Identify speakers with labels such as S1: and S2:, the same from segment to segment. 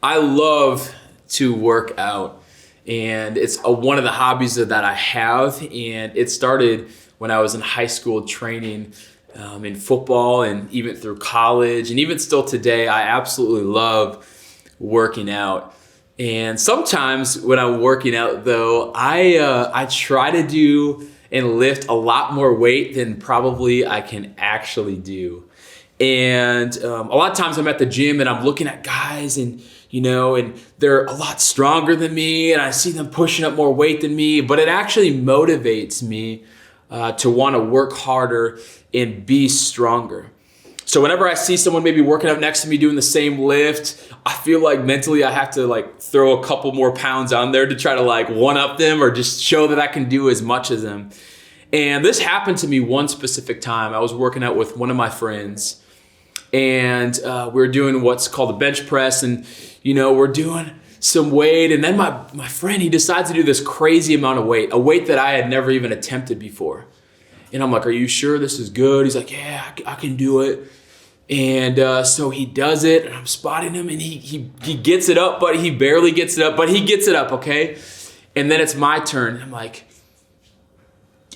S1: I love to work out, and it's one of the hobbies that I have. And it started when I was in high school training in football, and even through college, and even still today, I absolutely love working out. And sometimes when I'm working out, though, I try to do and lift a lot more weight than probably I can actually do. And a lot of times I'm at the gym and I'm looking at guys and they're a lot stronger than me, and I see them pushing up more weight than me, but it actually motivates me to want to work harder and be stronger. So whenever I see someone maybe working out next to me doing the same lift, I feel like mentally I have to throw a couple more pounds on there to try to one up them, or just show that I can do as much as them. And this happened to me one specific time. I was working out with one of my friends, and we were doing what's called a bench press, and we're doing some weight, and then my friend, he decides to do this crazy amount of weight, a weight that I had never even attempted before. And I'm like, "Are you sure this is good?" He's like, "Yeah, I can do it." And so he does it, and I'm spotting him, and he gets it up, but he barely gets it up, but he gets it up, okay? And then it's my turn, and I'm like,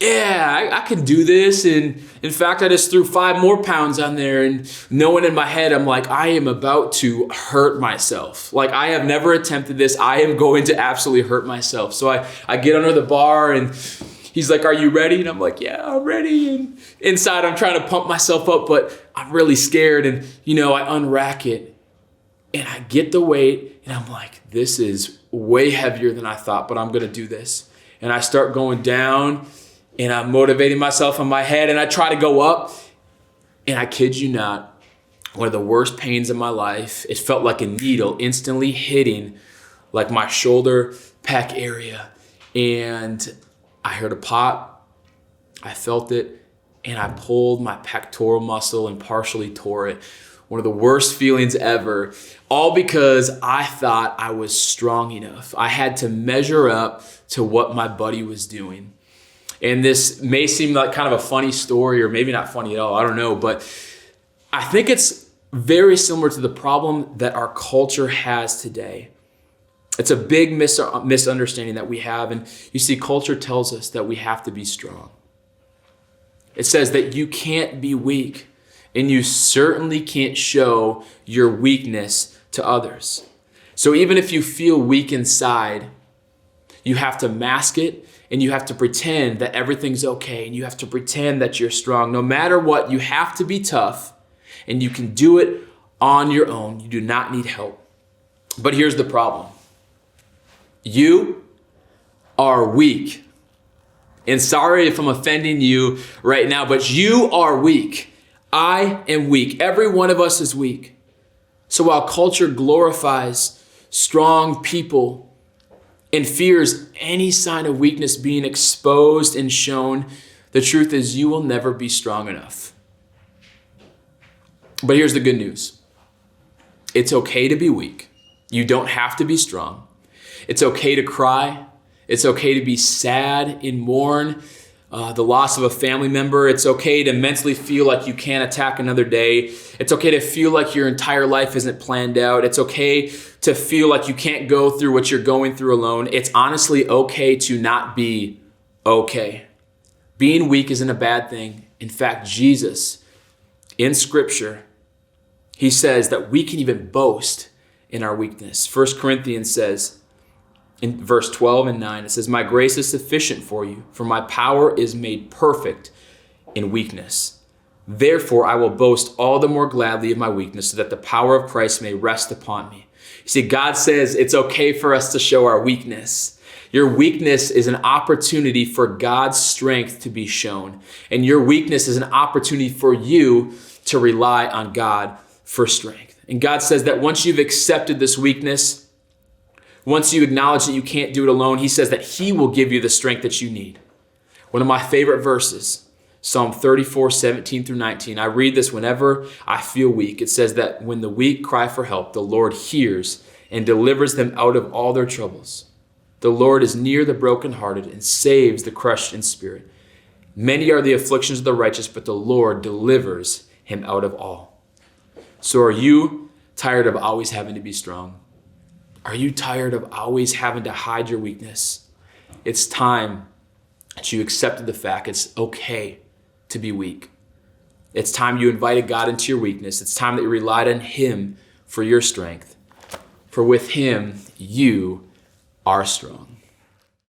S1: "Yeah, I can do this." And in fact, I just threw 5 more pounds on there, and knowing in my head, I'm like, I am about to hurt myself. I have never attempted this. I am going to absolutely hurt myself. So I get under the bar, and he's like, "Are you ready?" And I'm like, "Yeah, I'm ready." And inside, I'm trying to pump myself up, but I'm really scared. And, I unrack it, and I get the weight, and I'm like, this is way heavier than I thought, but I'm going to do this. And I start going down, and I'm motivating myself in my head, and I try to go up, and I kid you not, one of the worst pains in my life. It felt like a needle instantly hitting my shoulder pec area. And I heard a pop, I felt it, and I pulled my pectoral muscle and partially tore it. One of the worst feelings ever, all because I thought I was strong enough. I had to measure up to what my buddy was doing. And this may seem like kind of a funny story, or maybe not funny at all, I don't know, but I think it's very similar to the problem that our culture has today. It's a big misunderstanding that we have. And you see, culture tells us that we have to be strong. It says that you can't be weak, and you certainly can't show your weakness to others. So even if you feel weak inside, you have to mask it, and you have to pretend that everything's okay, and you have to pretend that you're strong. No matter what, you have to be tough, and you can do it on your own. You do not need help. But here's the problem. You are weak. And sorry if I'm offending you right now, but you are weak. I am weak. Every one of us is weak. So while culture glorifies strong people and fears any sign of weakness being exposed and shown, the truth is you will never be strong enough. But here's the good news. It's okay to be weak. You don't have to be strong. It's okay to cry. It's okay to be sad and mourn the loss of a family member. It's okay to mentally feel like you can't attack another day. It's okay to feel like your entire life isn't planned out. It's okay to feel like you can't go through what you're going through alone. It's honestly okay to not be okay. Being weak isn't a bad thing. In fact, Jesus, in Scripture, he says that we can even boast in our weakness. 1 Corinthians says, in verse 12 and 9, it says, "My grace is sufficient for you, for my power is made perfect in weakness. Therefore, I will boast all the more gladly of my weakness, so that the power of Christ may rest upon me." You see, God says it's okay for us to show our weakness. Your weakness is an opportunity for God's strength to be shown. And your weakness is an opportunity for you to rely on God for strength. And God says that once you've accepted this weakness, once you acknowledge that you can't do it alone, he says that he will give you the strength that you need. One of my favorite verses, Psalm 34, 17 through 19. I read this whenever I feel weak. It says that when the weak cry for help, the Lord hears and delivers them out of all their troubles. The Lord is near the brokenhearted and saves the crushed in spirit. Many are the afflictions of the righteous, but the Lord delivers him out of all. So are you tired of always having to be strong? Are you tired of always having to hide your weakness? It's time that you accepted the fact it's okay to be weak. It's time you invited God into your weakness. It's time that you relied on him for your strength. For with him, you are strong.